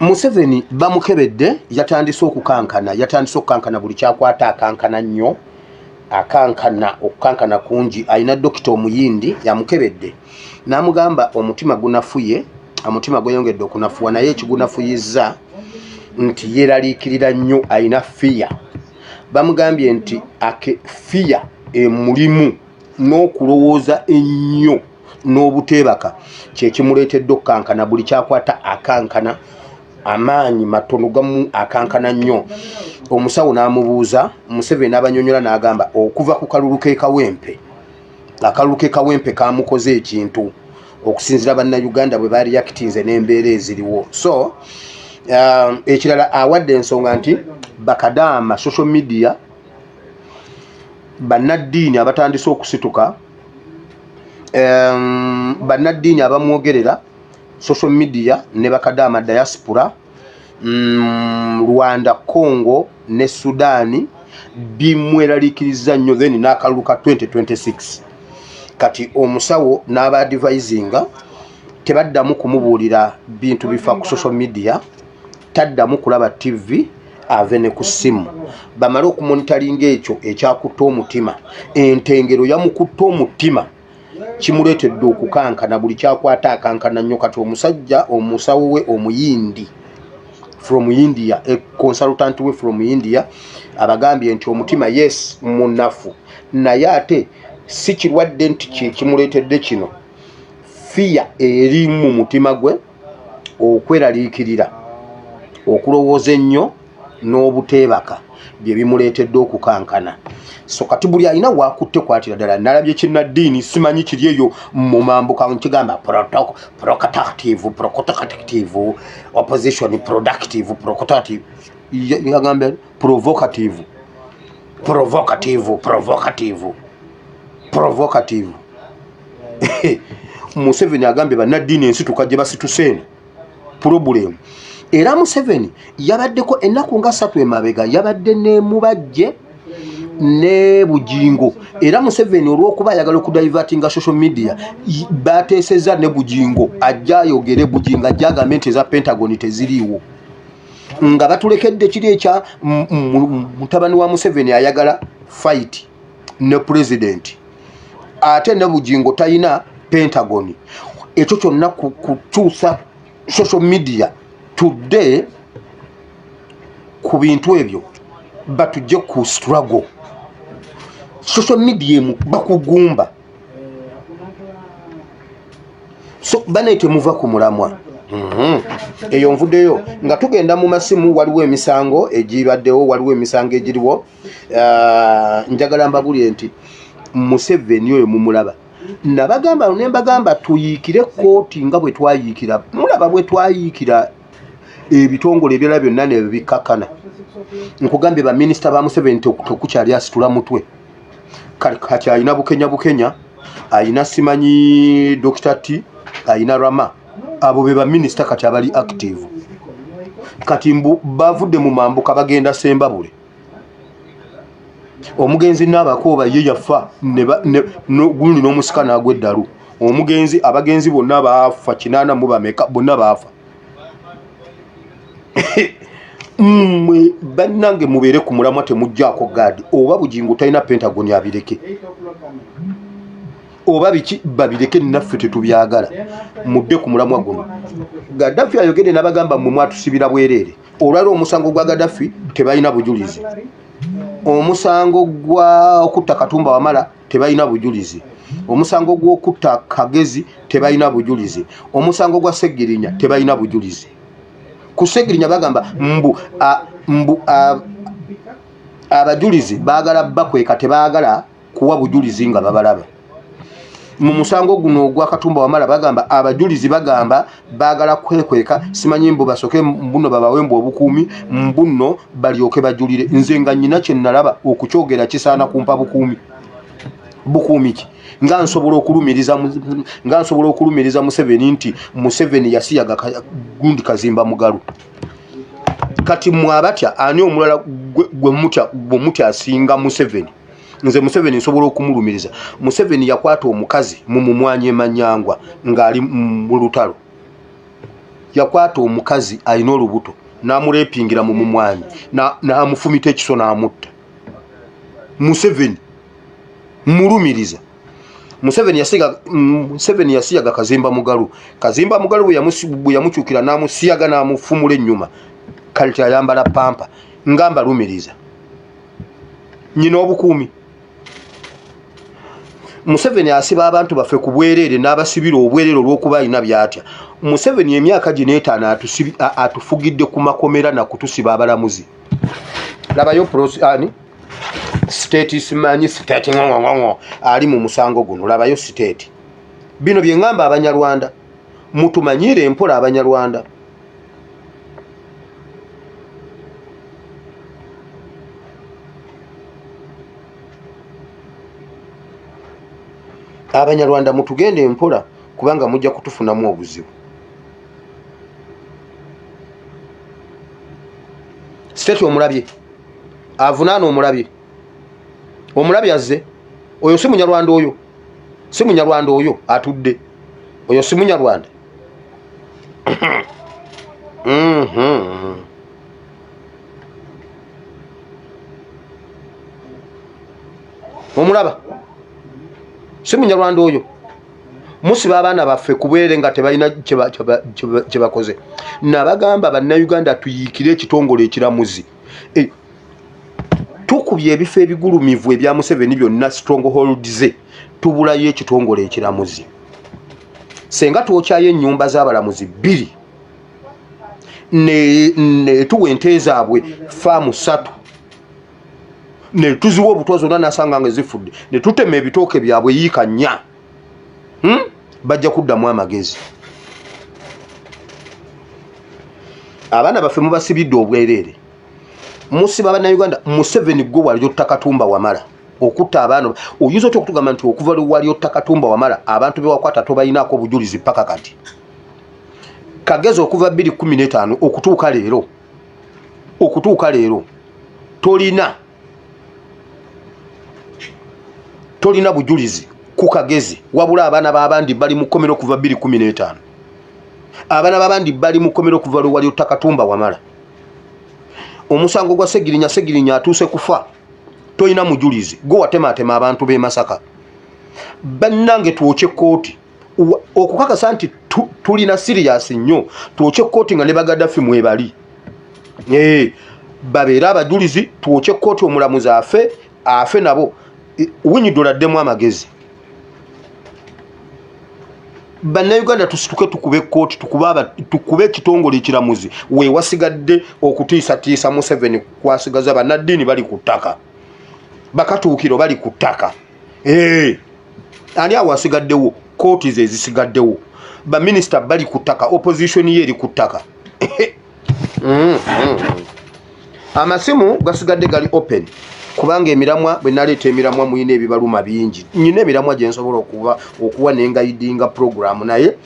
Museveni bamukebedde yatandise okukankana buli kyakwata akankana nnyo okukankana kungi. Alina dokita omuyindi yamukebedde n'amugamba omutima gunafuye, omutima gweyongedde okunafuwa, naye ekigunafuyiza nti yeeraliikirira nnyo, alina fiya. Bamugambye nti fiya emulimu n'okulowooza ennyo n'obuteebaka kyekimuleetedde okukankana buli kyakwata akankana, amaanyi matono gamu akankana nnyo. Omusawo n'amubuuza, Museveni n'abanyonyola n'agamba okuva ku kalulu k'ekawempe, akalulu k'ekawempe kamukoze ekintu okusinzira bannayuganda bwe bareactinze n'embeera eziriwo. So ekirala awadde ensonga nti bakadaama social media, bannaddiini abatandise okusituka, bannaddiini abamwogerera social media ne bakadaama diaspora, Rwanda, Congo ne Sudan bimweraliikiriza nnyo. Then n'akalulu ka 2026 kati omusawo n'abaadivisinga tebaddamu kumubuulira bintu bifa ku social media, taddamu kulaba TV, ave ne ku ssimu, bamale okumonitalinga ekyo ekyakutta omutima. Entengero yamukutta omutima, kimuleetedde okukankana buli kyakwata akankana nnyo. Kati omusajja omusawo we omuyindi from India, a consultant we from India, abagambye nti omutima yes munafu, naye ate si kirwadde nti kimuleetedde kino. Fiya eri mu mutima gwe, okweraliikirira, okulowooza ennyo n'obuteebaka bye bimuleetedde okukankana. So kati buli alina waakutte kwatira ddala. Nalabye kinnaddiini, simanyi kiri eyo mu mambuka nkigamba provocative, opposition productive, yagambye provocative. Museveni agambye bannaddiini ensituka gye basituseeno problem. Era Museveni yabaddeko ennaku nga 3 emabega, yabadde ne Mubajje ne Bujingo. Era Museveni olw'okuba ayagala okudivertinga social media, bateesezza ne Bujingo ajja ayogere, Bujingo ajja agambe nti eza Pentagon teziriiwo, nga batulekedde kiri ekya mutabani wa Museveni ayagala fight ne president, ate ne Bujingo talina Pentagon. Ekyo kyonna kukyusa social media today ku bintu ebyo batujje ku struggle. Social media bakugumba, so banaite muva ku mulamwa. Eyo nvuddeyo nga tugenda mu masimu, waliwo emisango egibaddewo, waliwo emisango egiriwo. Njagala mbabulire nti Museveni oyo mumulaba, nabagamba ne mbagamba tuyiikire kooti nga bwe twayiikira, mulaba bwe twayiikira ebitongole ebirala byonna ne bikakana. Nkugambye ba minisita ba Museveni tekukyali asitula mutwe. Kati alina Bukenya, alina simanyi Dr. T, alina Rama, abo be ba minisita kati abali active. Kati bavudde mu mambuka bagenda Sembabule. Omugenzi n'abakooba ye yafa gundi n'omusika n'agweddalu. Abagenzi bonna baafa 80 mu bameka, bonna baafa. Mwe bannange mubeere ku mulamwa temujjaako gaadi. Oba Bujingo talina Pentagon abireke, oba biki babireke, naffe tetubyagala. Mudde ku mulamwa guno. Gaddafi ayogedde n'abagamba mmwe mwatusibira bwereere. Olwali omusango gwa Gaddafi tebalina bujulizi, omusango gwa okutta Katumba Wamala tebalina bujulizi, omusango gw'okutta Kagezi tebalina bujulizi, omusango gwa Segirinya tebalina bujulizi. Ku Segirinya bagamba abajulizi baagala bakweka, tebaagala kuwa bujulizi nga babalaba. Mu musango guno ogwa Katumba Wamala bagamba abajulizi bagamba baagala kwekweka, simanyi mbu basoke mbuno babawembu obukuumi, mbuno balyoke bajulire. Nze nga nnyina kye nalaba okukyogera kisaana kumpa bukuumi ki nga nsobola okulumiriza Museveni nti Museveni yasiyaga gundi Kazimba Mugalu. Kati mwabatya ani omulala gwe mutya asinga Museveni? Nze Museveni nsobola okumulumiriza. Museveni yakwata omukazi mu mumwanya Emanyangwa ng'ali mu lutalo. yakwata omukazi alina olubuto n'amulepingira mu mumwanyi n'amufumita ekiso n'amutta. Museveni mulumiriza. Museveni yasiyaga Kazimba Mugalu. Kazimba Mugalu bwe yamukyukira n'amusiyaga n'amufumula ennyuma. Kale ayambala pampa ngamba lumiriza. Nyina obukuumi. Museveni asiba abantu baffe ku bwereere n'abasibira obwereere olw'okuba alina byatya. Museveni emyaka gino 5 atufugidde ku makomera na kutusiba abalamuzi. Labayo state simanyi state ngongongong ali mu musango guno. Labayo state. Bino bye ngamba Abanyarwanda. Mutumanyire empola Abanyarwanda. Abanyarwanda mutugende empola kubanga mujja kutufunamu obuzibu. State omulabye avunaana omulabye azze oyo si Munyarwanda, oyo si Munyarwanda, oyo atudde oyo si Munyarwanda. Omulaba si Munyarwanda oyo. Musiba abaana baffe kubeere nga tebalina kye bakoze. Nabagamba bannayuganda tuyiikire ekitongole ekiramuzi. Tukubye ebifo ebigulumivu ebya Museveni byonna stronghold ze tubulayo ekitongole ekiramuzi. Senga twokyayo ennyumba z'abalamuzi 2 ne tuwa ente zaabwe faamu 3 ne tuziwa obutwa zonna nasanga nga zifudde ne tutema ebitooke byabwe yiika 4. Bajja kuddamu amagezi. Abaana baffe mubasibidde obwereere. Musiba Bannayuganda. Museveni gwe wali Ottakatumba Wamala okutta abaana. Oyinza otya okutugamba nti okuva wali Ottakatumba Wamala abantu bewakwata tobayinaako obujulizi paka kati? Kagezi okuva 2015 okutuuka leero tolina bujulizi ku Kagezi, wabula abaana b'abandi bali mu kkomero kuva 2015. Abaana b'abandi bali mu kkomero kuva wali Ottakatumba Wamala. Omusango gwa Segirinya atuuse kufa. Toyina mujulizi. Gwe watematema abantu b'e Masaka. Bannange twokye kooti. Okukakasa nti tulina serious nnyo. Twokye kooti nga ne Bagaddafi mwebali. Babeera abajulizi. Twokye kooti omulamuzi afe nabo. Winyiddoladdemu amagezi. Bannayuganda tusituke tukube kooti tukube ekitongole ekiramuzi. We wasigadde okutiisatiisa Museveni kwasigaza bannaddiini bali ku ttaka. Bakatuukiro bali ku ttaka. Ani awo asigaddewo? Kooti ze zisigaddewo. Baminisita bali ku ttaka. Opposition ye eri ku ttaka. Amasimu gasigadde gali open. Kubanga emiramwa bwe naleeta emiramwa muyina ebibaluma bingi. Nyina emiramwa gye nsobola okuwa n'engayidinga program naye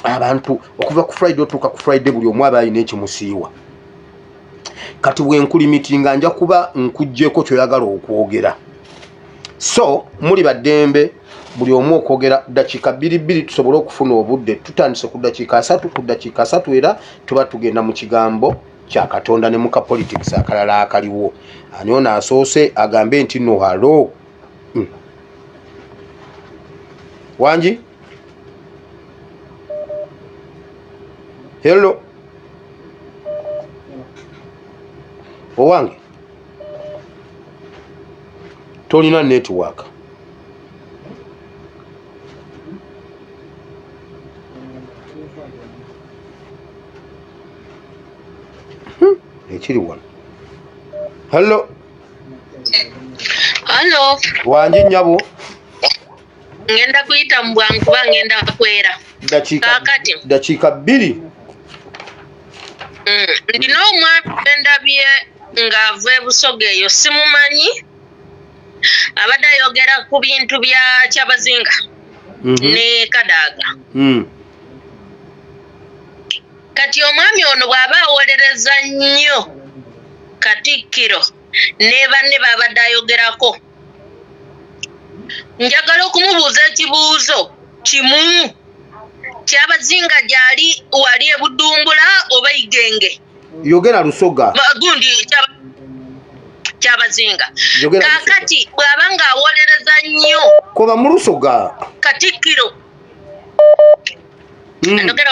abantu okuva ku Friday otuuka ku Friday buli omu aba alina ekimusiiwa. Kati bwe nkulimitinga nja kuba nkuggyeko kyoyagala okwogera. So muli baddembe buli omu okwogera dakiika 2 tusobole okufuna obudde. Tutandise ku dakiika 3 era tuba tugenda mu kigambo kya Katonda ne muka politics akalala akaliwo. Ani ono asoose agambe nti no halo. Wanji? Hello. Owange. Tolina network. Ekiri wano. Hello. Hello. Wanji nyabo. Ngenda kuyita mbwangu ngenda kwera. Dakiika 2. Ndina omwana endabye ng'ava e Busoga eyo simumanyi. Abadde ayogera ku bintu bya Kyabazinga ne Kadaaga. Kati omwami ono bw'aba awolereza nnyo Katikkiro ne banne babadde ayogerako. Njagala okumubuuza ekibuuzo kimu Kyabazinga gyali wali e Budumbula oba Igenge? Yogera Lusoga. Gundi Kyabazinga. Yogera Kakati bw'aba ng'awolereza nnyo koba mu Lusoga. Katikkiro. Ndogera